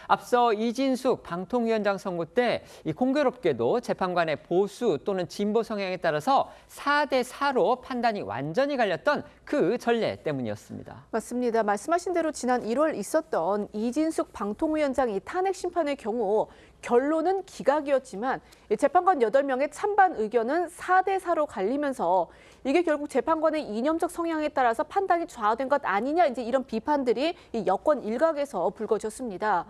앞서 이진숙 방통위원장 선고 때 이 공교롭게도 재판관의 보수 또는 진보 성향에 따라서 4대4로 판단이 완전히 갈렸던 그 전례 때문이었습니다. 맞습니다. 말씀하신 대로 지난 1월 있었던 이진숙 방통위원장이 탄핵 심판의 경우 결론은 기각이었지만 재판관 8명의 찬반 의견은 4대4로 갈리면서 이게 결국 재판관의 이념적 성향에 따라서 판단이 좌우된 것 아니냐, 이제 이런 비판들이 이 여권 일각에서 불거졌습니다.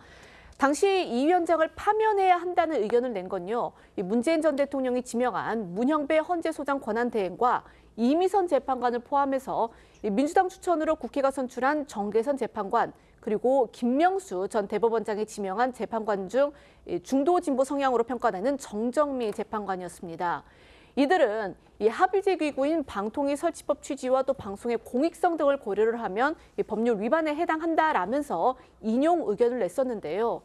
당시 이 위원장을 파면해야 한다는 의견을 낸 건요, 이 문재인 전 대통령이 지명한 문형배 헌재소장 권한대행과 이미선 재판관을 포함해서 민주당 추천으로 국회가 선출한 정계선 재판관, 그리고 김명수 전 대법원장이 지명한 재판관 중 중도 진보 성향으로 평가되는 정정미 재판관이었습니다. 이들은 이 합의제 기구인 방통위 설치법 취지와 또 방송의 공익성 등을 고려를 하면 이 법률 위반에 해당한다라면서 인용 의견을 냈었는데요.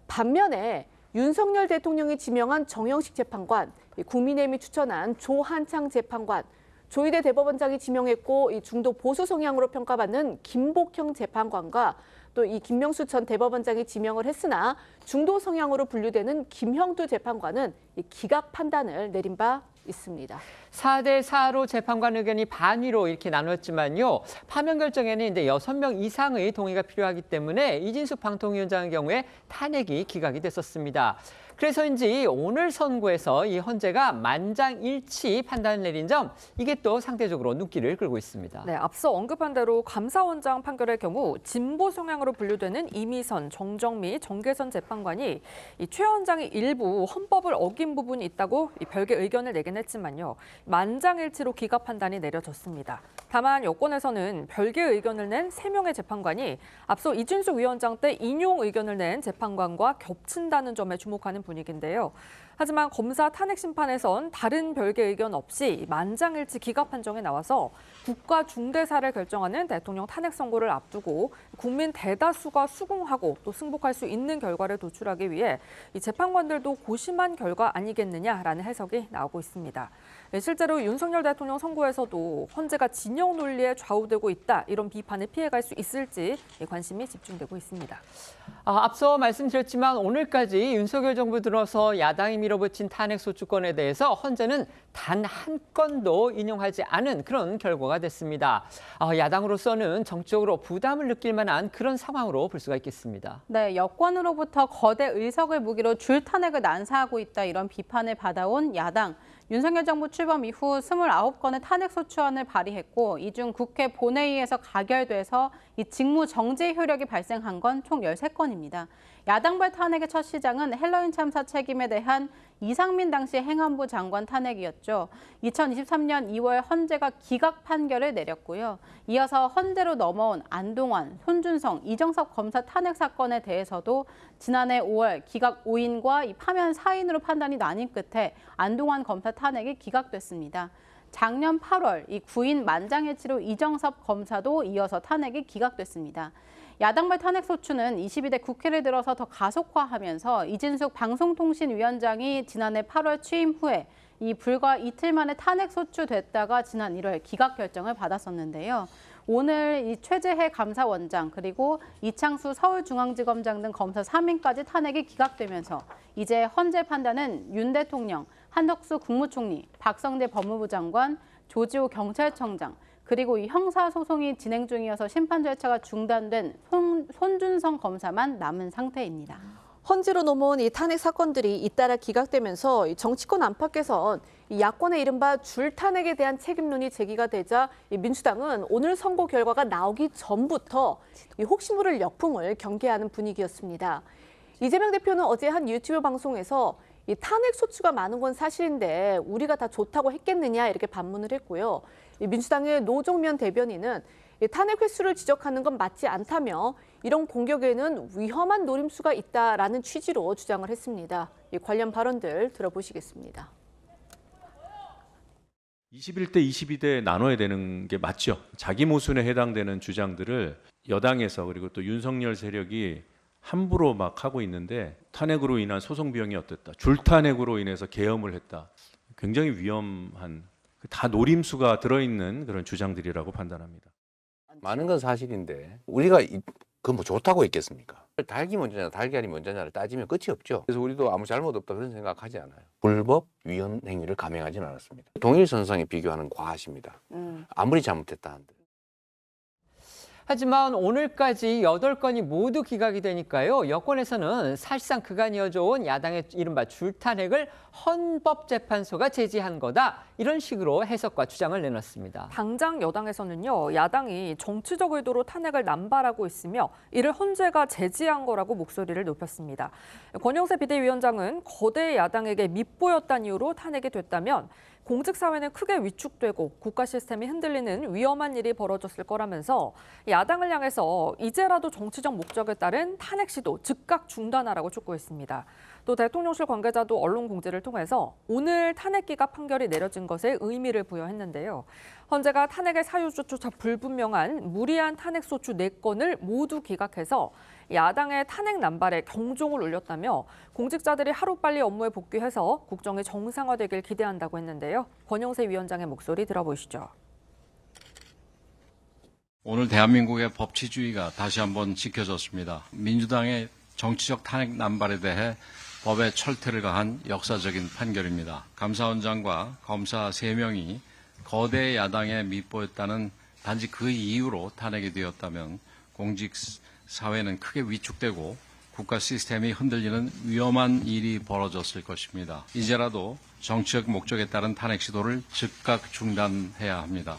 반면에 윤석열 대통령이 지명한 정영식 재판관, 국민의힘이 추천한 조한창 재판관, 조희대 대법원장이 지명했고 이 중도 보수 성향으로 평가받는 김복형 재판관과 또 이 김명수 전 대법원장이 지명을 했으나 중도 성향으로 분류되는 김형두 재판관은 이 기각 판단을 내린 바 있습니다. 4대4로 재판관 의견이 반위로 이렇게 나눴지만요. 파면 결정에는 이제 6명 이상의 동의가 필요하기 때문에 이진숙 방통위원장의 경우에 탄핵이 기각이 됐었습니다. 그래서인지 오늘 선고에서 이 헌재가 만장일치 판단을 내린 점, 이게 또 상대적으로 눈길을 끌고 있습니다. 네, 앞서 언급한 대로 감사원장 판결의 경우 진보 성향으로 분류되는 이미선, 정정미, 정계선 재판관이 이 최 원장이 일부 헌법을 어긴 부분이 있다고 별개 의견을 내긴 했지만요. 만장일치로 기각 판단이 내려졌습니다. 다만 여권에서는 별개 의견을 낸 3명의 재판관이 앞서 이준숙 위원장 때 인용 의견을 낸 재판관과 겹친다는 점에 주목하는 분위기인데요. 하지만 검사 탄핵 심판에선 다른 별개 의견 없이 만장일치 기각 판정에 나와서 국가 중대사를 결정하는 대통령 탄핵 선고를 앞두고 국민 대다수가 수긍하고 또 승복할 수 있는 결과를 도출하기 위해 이 재판관들도 고심한 결과 아니겠느냐라는 해석이 나오고 있습니다. 실제로 윤석열 대통령 선고에서도 헌재가 진영 논리에 좌우되고 있다, 이런 비판을 피해갈 수 있을지 관심이 집중되고 있습니다. 앞서 말씀드렸지만 오늘까지 윤석열 정부 들어서 야당이 밀어붙인 탄핵 소추권에 대해서 헌재는 단 한 건도 인용하지 않은 그런 결과가 됐습니다. 야당으로서는 정치적으로 부담을 느낄 만한 그런 상황으로 볼 수가 있겠습니다. 네, 여권으로부터 거대 의석을 무기로 줄 탄핵을 난사하고 있다, 이런 비판을 받아온 야당. 윤석열 정부 출범 이후 29건의 탄핵소추안을 발의했고, 이 중 국회 본회의에서 가결돼서 이 직무 정지 효력이 발생한 건 총 13건입니다. 야당발 탄핵의 첫 시장은 헬로윈 참사 책임에 대한 이상민 당시 행안부 장관 탄핵이었죠. 2023년 2월 헌재가 기각 판결을 내렸고요. 이어서 헌재로 넘어온 안동환, 손준성, 이정섭 검사 탄핵 사건에 대해서도 지난해 5월 기각 5인과 이 파면 4인으로 판단이 나뉜 끝에 안동환 검사 탄핵이 기각됐습니다. 작년 8월 이 9인 만장일치로 이정섭 검사도 이어서 탄핵이 기각됐습니다. 야당발 탄핵소추는 22대 국회를 들어서 더 가속화하면서 이진숙 방송통신위원장이 지난해 8월 취임 후에 이 불과 이틀 만에 탄핵소추됐다가 지난 1월 기각 결정을 받았었는데요. 오늘 이 최재해 감사원장, 그리고 이창수 서울중앙지검장 등 검사 3인까지 탄핵이 기각되면서 이제 헌재 판단은 윤 대통령, 한덕수 국무총리, 박성대 법무부 장관, 조지호 경찰청장, 그리고 이 형사소송이 진행 중이어서 심판 절차가 중단된 손준성 검사만 남은 상태입니다. 헌재로 넘어온 이 탄핵 사건들이 잇따라 기각되면서 이 정치권 안팎에선 이 야권의 이른바 줄 탄핵에 대한 책임론이 제기가 되자 이 민주당은 오늘 선고 결과가 나오기 전부터 이 혹시 모를 역풍을 경계하는 분위기였습니다. 이재명 대표는 어제 한 유튜브 방송에서 이 탄핵 소추가 많은 건 사실인데 우리가 다 좋다고 했겠느냐, 이렇게 반문을 했고요. 이 민주당의 노정면 대변인은 이 탄핵 횟수를 지적하는 건 맞지 않다며 이런 공격에는 위험한 노림수가 있다라는 취지로 주장을 했습니다. 이 관련 발언들 들어보시겠습니다. 21대 22대 나눠야 되는 게 맞죠. 자기 모순에 해당되는 주장들을 여당에서 그리고 또 윤석열 세력이 함부로 막 하고 있는데, 탄핵으로 인한 소송 비용이 어땠다, 줄탄핵으로 인해서 계엄을 했다, 굉장히 위험한, 다 노림수가 들어있는 그런 주장들이라고 판단합니다. 많은 건 사실인데 우리가 그건 뭐 좋다고 했겠습니까? 닭이 먼저냐 달걀이 먼저냐를 따지면 끝이 없죠. 그래서 우리도 아무 잘못 없다 그런 생각하지 않아요. 불법 위헌 행위를 감행하지는 않았습니다. 동일선상에 비교하는 과하십니다. 아무리 잘못했다 한들. 하지만 오늘까지 8건이 모두 기각이 되니까요. 여권에서는 사실상 그간 이어져온 야당의 이른바 줄탄핵을 헌법재판소가 제지한 거다. 이런 식으로 해석과 주장을 내놨습니다. 당장 여당에서는요, 야당이 정치적 의도로 탄핵을 남발하고 있으며 이를 헌재가 제지한 거라고 목소리를 높였습니다. 권영세 비대위원장은 거대 야당에게 밉보였다는 이유로 탄핵이 됐다면 공직사회는 크게 위축되고 국가 시스템이 흔들리는 위험한 일이 벌어졌을 거라면서 야당을 향해서 이제라도 정치적 목적에 따른 탄핵 시도 즉각 중단하라고 촉구했습니다. 또 대통령실 관계자도 언론 공지를 통해서 오늘 탄핵 기각 판결이 내려진 것에 의미를 부여했는데요. 헌재가 탄핵의 사유조차 불분명한 무리한 탄핵소추 4건을 모두 기각해서 야당의 탄핵 남발에 경종을 울렸다며 공직자들이 하루빨리 업무에 복귀해서 국정이 정상화되길 기대한다고 했는데요. 권영세 위원장의 목소리 들어보시죠. 오늘 대한민국의 법치주의가 다시 한번 지켜졌습니다. 민주당의 정치적 탄핵 남발에 대해 법의 철퇴를 가한 역사적인 판결입니다. 감사원장과 검사 3명이 거대 야당에 밉보였다는 단지 그 이유로 탄핵이 되었다면 공직사회는 크게 위축되고 국가 시스템이 흔들리는 위험한 일이 벌어졌을 것입니다. 이제라도 정치적 목적에 따른 탄핵 시도를 즉각 중단해야 합니다.